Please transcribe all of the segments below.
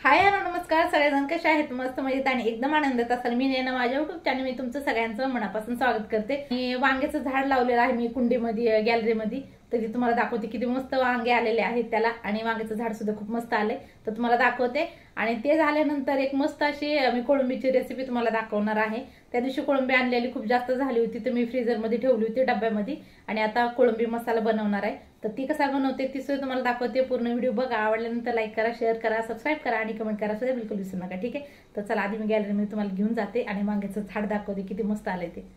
Hi hello नमस्कार सगळेजण कसे आहेत मस्त मजेत आणि एकदम आनंदात असाल। मी नेना माझ्या युट्यूब चॅनल मी तुमचं सगळ्यांचं मनापासून स्वागत करते। मी वांग्याचं झाड लावलेलं आहे मी कुंडीमध्ये गॅलरीमध्ये, तर ते तुम्हाला दाखवते किती मस्त वांगे आलेले आहेत त्याला आणि वांग्याचं झाड सुद्धा खूप मस्त आले तर तुम्हाला दाखवते। आणि ते झाल्यानंतर एक मस्त अशी मी कोळंबीची रेसिपी तुम्हाला दाखवणार आहे। त्या दिवशी कोळंबी आणलेली खूप जास्त झाली होती तर मी फ्रीजरमध्ये ठेवली होती डब्यामध्ये आणि आता कोळंबी मसाला बनवणार आहे। तर ती कसा बनवते ती सुद्धा तुम्हाला दाखवते। पूर्ण व्हिडिओ बघा, आवडल्यानंतर लाईक करा, शेअर करा, सबस्क्राईब करा आणि कमेंट करा सुद्धा बिलकुल विसरू नका, ठीक आहे। तर चला आधी मी गॅलरीमध्ये तुम्हाला घेऊन जाते आणि वांग्याचं झाड दाखवते किती मस्त आलंय ते।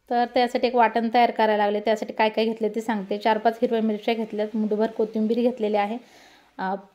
तर त्यासाठी एक वाटण तयार करायला लागले। त्यासाठी काय काय घेतले ते सांगते। 4-5 हिरव्या मिरच्या घेतल्यात, मुठभर कोथिंबीर घेतलेली आहे,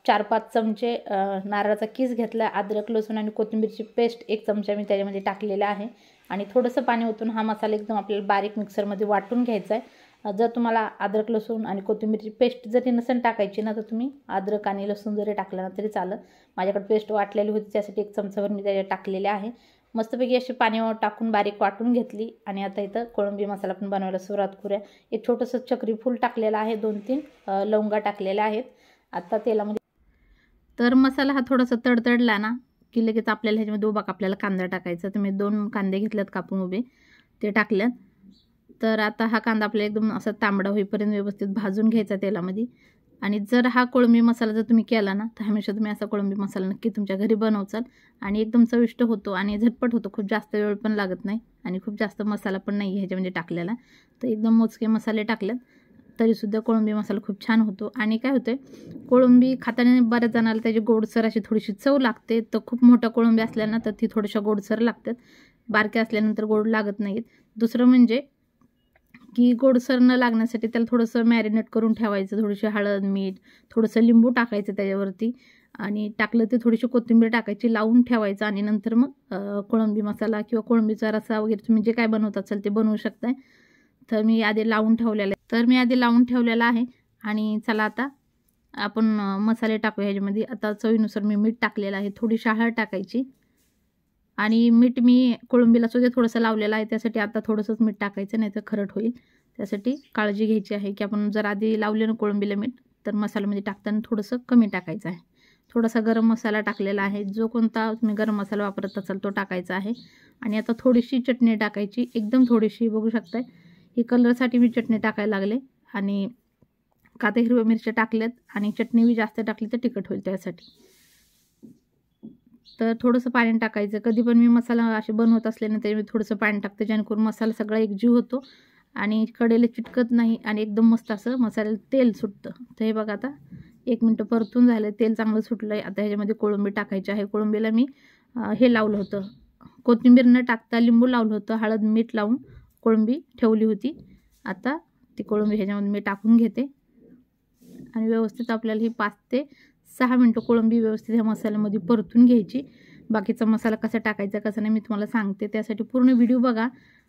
4-5 चमचे नारळाचा कीस घेतला, अद्रक लसूण आणि कोथिंबीरची पेस्ट 1 चमचा मी त्याच्यामध्ये टाकलेला आहे आणि थोडंसं पाणी ओतून हा मसाला एकदम आपल्याला बारीक मिक्सरमध्ये वाटून घ्यायचा आहे। जर तुम्हाला अद्रक लसूण आणि कोथिंबीरची पेस्ट जरी नसेल टाकायची ना तर तुम्ही अद्रक आणि लसूण जरी टाकलं ना तरी चालेल। माझ्याकडे पेस्ट वाटलेली होती त्यासाठी 1 चमचाभर मी त्याच्यात टाकलेले आहे। मस्तपैकी अशी पाण्यावर टाकून बारीक वाटून घेतली आणि आता इथं कोळंबी मसाला पण बनवायला सुरुवात करूया। एक छोटंसं चक्री फूल टाकलेलं आहे, 2-3 लवंगा टाकलेल्या आहेत आता तेलामध्ये। तर मसाला हा थोडासा तडतडला ना की लगेच आपल्याला ह्याच्यामध्ये उभा आपल्याला कांदा टाकायचा। तर मी 2 कांदे घेतलेत कापून उभे, ते टाकल्यात। तर आता हा कांदा आपल्याला एकदम असा तांबडा होईपर्यंत व्यवस्थित भाजून घ्यायचा तेलामध्ये। आणि जर हा कोळंबी मसाला जर तुम्ही केला ना तर हमेशा तुम्ही असा कोळंबी मसाला नक्की तुमच्या घरी बनवचाल आणि एकदम चविष्ट होतो आणि झटपट होतो, खूप जास्त वेळ पण लागत नाही आणि खूप जास्त मसाला पण नाही ह्याच्यामध्ये टाकलेला। तर एकदम मोजके मसाले टाकलेत तरीसुद्धा कोळंबी मसाला खूप छान होतो। आणि काय होतं कोळंबी खाताना बऱ्याच जणाला त्याची गोडसर अशी थोडीशी चव लागते, तर खूप मोठ्या कोळंबी असल्या ना तर ती थोड्याशा गोडसर लागतात, बारक्या असल्यानंतर गोड लागत नाहीत। दुसरं म्हणजे की गोडसर न लागण्यासाठी त्याला थोडंसं मॅरिनेट करून ठेवायचं, थोडीशी हळद मीठ थोडंसं लिंबू टाकायचं त्याच्यावरती आणि टाकलं ते थोडीशी कोथिंबीर टाकायची, लावून ठेवायचं आणि नंतर मग कोळंबी मसाला किंवा कोळंबीचा रस्सा वगैरे तुम्ही जे काय बनवत असाल ते बनवू शकताय। तर मी आधी लावून ठेवलेला आहे आणि चला आता आपण मसाले टाकूया ह्याच्यामध्ये। आता चवीनुसार मी मीठ टाकलेलं आहे, थोडीशी हळद टाकायची आणि मीठ मी कोळंबीला सुद्धा थोडंसं लावलेलं आहे त्यासाठी आता थोडंसंच मीठ टाकायचं नाही तर खरट होईल, त्यासाठी काळजी घ्यायची आहे की आपण जर आधी लावले ना कोळंबीला मीठ तर मसाल्यामध्ये टाकताना थोडंसं कमी टाकायचं आहे, थोडासा गरम मसाला टाकलेला आहे, जो कोणता तुम्ही गरम मसाला वापरत असाल तो टाकायचा आहे. आणि आता थोडीशी चटणी टाकायची, एकदम थोडीशी, बघू शकताय. ही कलरसाठी मी चटणी टाकायला लागले. आणि का तर हिरव्या मिरच्या टाकल्यात आणि चटणी बी जास्त टाकली तर तिखट होईल त्यासाठी. तर थोडंसं पाणी टाकायचं. कधी पण मी मसाला असे बनवत असल्यानंतर मी थोडंसं पाणी टाकते, जेणेकरून मसाला सगळा एकजीव होतो आणि कडेला चिटकत नाही आणि एकदम मस्त असं मसाल्याला तेल सुटतं. तर हे बघा, आता 1 मिनटं परतून झालं, तेल चांगलं सुटलं आहे. आता ह्याच्यामध्ये कोळंबी टाकायची आहे. कोळंबीला मी हे लावलं होतं, कोथिंबीर न टाकता लिंबू लावलं होतं, हळद मीठ लावून कोळंबी ठेवली होती. आता ती कोळंबी ह्याच्यामध्ये मी टाकून घेते आणि व्यवस्थित आपल्याला ही 5 ते 6 मिनटं कोळंबी व्यवस्थित ह्या मसाल्यामध्ये परतून घ्यायची. बाकीचा मसाला कसा टाकायचा कसा नाही मी तुम्हाला सांगते, त्यासाठी पूर्ण व्हिडिओ बघा.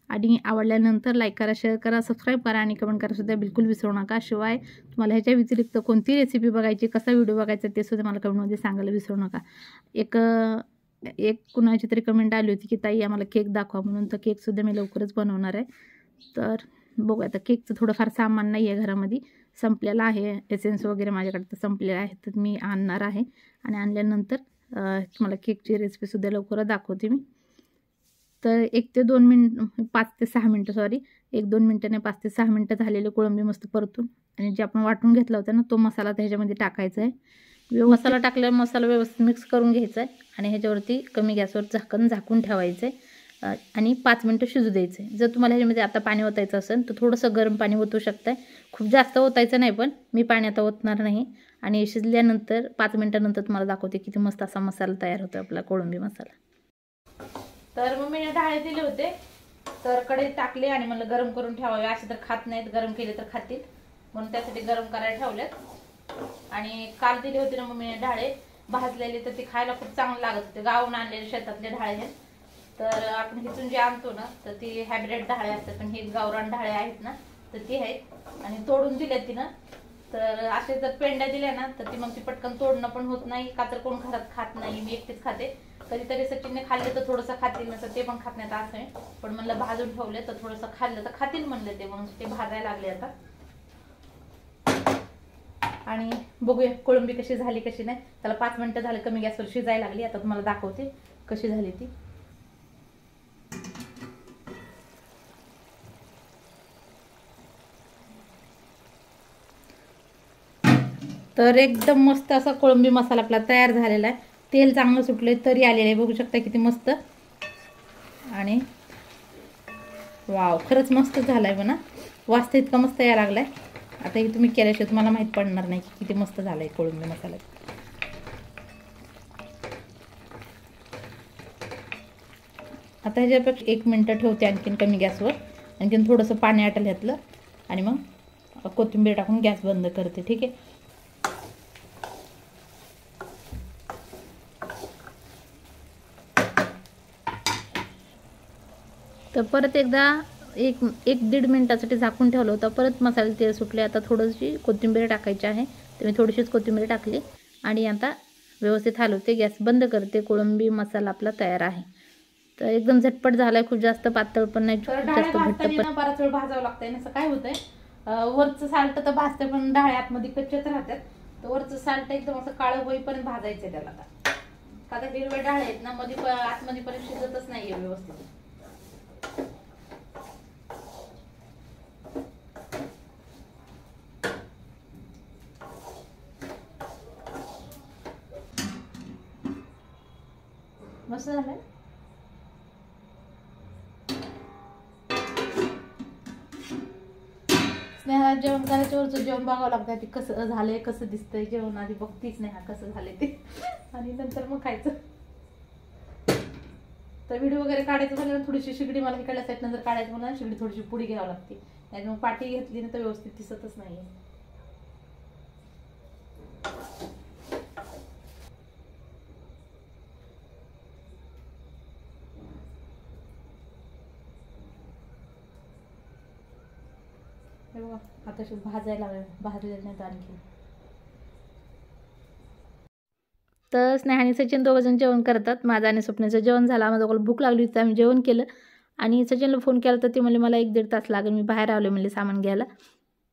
आणि आवडल्यानंतर लाईक करा, शेअर करा, सबस्क्राईब करा आणि कमेंट करासुद्धा बिलकुल विसरू नका. शिवाय तुम्हाला ह्याच्या व्यतिरिक्त कोणती रेसिपी बघायची, कसा व्हिडिओ बघायचा ते सुद्धा मला कमेंटमध्ये सांगायला विसरू नका. एक कुणाची तरी कमेंट आली होती की ताई आम्हाला केक दाखवा म्हणून, तर केकसुद्धा मी लवकरच बनवणार आहे. तर बघू, आता केकचं थोडंफार सामान नाही आहे घरामध्ये, संपलेलं आहे. एसेन्स वगैरे माझ्याकडे तर संपलेलं आहे, तर मी आणणार आहे. आणि आणल्यानंतर तुम्हाला केकची रेसिपीसुद्धा लवकरच दाखवते मी. तर 1 ते 2 मिनिट, 5 ते 6 मिनटं, सॉरी 1-2 मिनटं नाही, 5 ते 6 मिनटं झालेले कोळंबी मस्त परतून. आणि जे आपण वाटून घेतला होता ना, तो मसाला त्याच्यामध्ये टाकायचा आहे. मसाला टाकल्यावर मसाला व्यवस्थित मिक्स करून घ्यायचा आहे आणि ह्याच्यावरती कमी गॅसवर झाकून ठेवायचं आहे आणि 5 मिनटं शिजू द्यायचं आहे. जर तुम्हाला ह्याच्यामध्ये आता पाणी ओतायचं असेल तर थोडंसं गरम पाणी ओतू शकताय, खूप जास्त ओतायचं नाही, पण मी पाणी आता ओतणार नाही. आणि शिजल्यानंतर 5 मिनटानंतर तुम्हाला दाखवते किती मस्त असा मसाला तयार होतो आपला कोळंबी मसाला. तर मम्मीने डाळे दिले होते, तर कढईत टाकले आणि मला गरम करून ठेवावे. असे तर खात नाहीत, गरम केले तर खातील, म्हणून त्यासाठी गरम करायला ठेवलेत. आणि काल दिले होते ना मम्मीने डाळे भाजलेले, तर ते खायला खूप चांगलं लागत होते. गावून आणलेले शेतातले डाळे आहेत. तर आपण हिथून जे आणतो ना, तर ती हायब्रिड डाळे असतात, पण हे गावरान डाळे आहेत ना, तर ती आहेत. आणि तोडून दिले तिनं. तर असे जर पेंड्या दिल्या ना, तर ती मग ती पटकन तोडणं पण होत नाही, का तर कोण घरात खात नाही, मी एकटीच खाते. कधीतरी सचिनने खाल्ले तर थोडंसं खातील, नसं ते पण खात नाहीत असं आहे. पण म्हणलं भाजून ठेवले तर थोडंसं खाल्लं तर खातील म्हणलं ते, म्हणून ते भाजायला लागले आता. आणि बघूया कोळंबी कशी झाली कशी नाही. त्याला 5 मिनिटं झाले कमी गॅसवर शिजायला लागली. आता तुम्हाला दाखवते कशी झाली ती. तर एकदम मस्त असा कोळंबी मसाला आपला तयार झालेला आहे. तेल चांगलं सुटले, तरी आलेलं आहे, बघू शकता किती मस्त. आणि वाव, खरंच मस्त झालाय बना, वास इतका मस्त यायला लागलाय. आता हे तुम्ही केल्याशिवाय तुम्हाला माहित पडणार नाही की किती मस्त झालाय कोळंबी मसाला. आता ह्याच्यापेक्षा 1 मिनिट ठेवते आणखीन कमी गॅसवर, आणखीन थोडंसं पाणी आटल घातलं आणि मग कोथिंबीर टाकून गॅस बंद करते. ठीक आहे. तर परत एकदा 1-1.5 मिनिटासाठी झाकून ठेवलं होतं. परत मसाले तेल सुटले. आता थोडीशी कोथिंबीर टाकायची आहे, तर मी थोडीशीच कोथिंबीर टाकली आणि आता व्यवस्थित हलवते, गॅस बंद करते. कोळंबी मसाला आपला तयार आहे. तर एकदम झटपट झालाय, खूप जास्त पातळ पण नाही, जास्त घट्ट पण. बराच वेळ भाजावं लागतंय, नसं काय होतंय, वरचं साल्ट तर भाजते पण डाळे आतमध्ये कच्च्याच राहतात. तर वरचं साल्ट एकदम असं काळं होईपर्यंत भाजायचं त्याला. आता का हिरव्या डाळे आहेत ना, मध्ये आतमध्ये पर्यंत शिजतच नाहीये व्यवस्थित. मस्त झालंय. स्नेहा जेवण करायच्या वरचं जेवण बघावं लागतं, ते कसं झालंय, कसं दिसतंय जेवण, आधी बघतीच स्नेहा कसं झालंय ते, आणि नंतर मग खायचं. तर व्हिडिओ वगैरे काढायचं झालं ना, थोडीशी शिगडी मला इकडल्या साईड नंतर काढायचं म्हणून शिगडी थोडीशी पुढे घ्यावं लागते, नाही मग पाठी घेतली ना तर व्यवस्थित दिसतच नाहीये. आता भाजायला भाजलेलं नाही तर आणखी. तर स्नेहाने सचिन दोघंजण जेवण करतात. माझं आणि स्वप्नाचं जेवण झालं. आम्हाला दोघांना भूक लागली होती, आम्ही जेवण केलं. आणि सचिनला फोन केला तर ते म्हणले मला 1-1.5 तास लागेल, मी बाहेर आलो म्हणले सामान घ्यायला.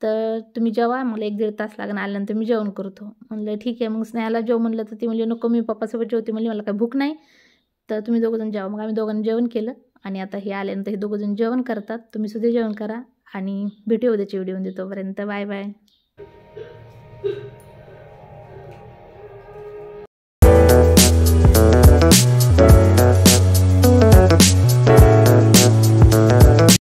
तर तुम्ही जेवा, मला 1-1.5 तास लागणार, आल्यानंतर मी जेवण करतो. म्हणलं ठीक आहे. मग स्नेहाला जेव म्हणलं तर ती म्हणली नको मी पप्पासोबत जेवते, म्हणली मला काही भूक नाही, तर तुम्ही दोघंजण जेवा. मग आम्ही दोघांनी जेवण केलं आणि आता हे आल्यानंतर हे दोघंजण जेवण करतात. तुम्ही सुद्धा जेवण करा आणि भेटूया उद्याच्या व्हिडिओमध्ये. तोपर्यंत बाय बाय.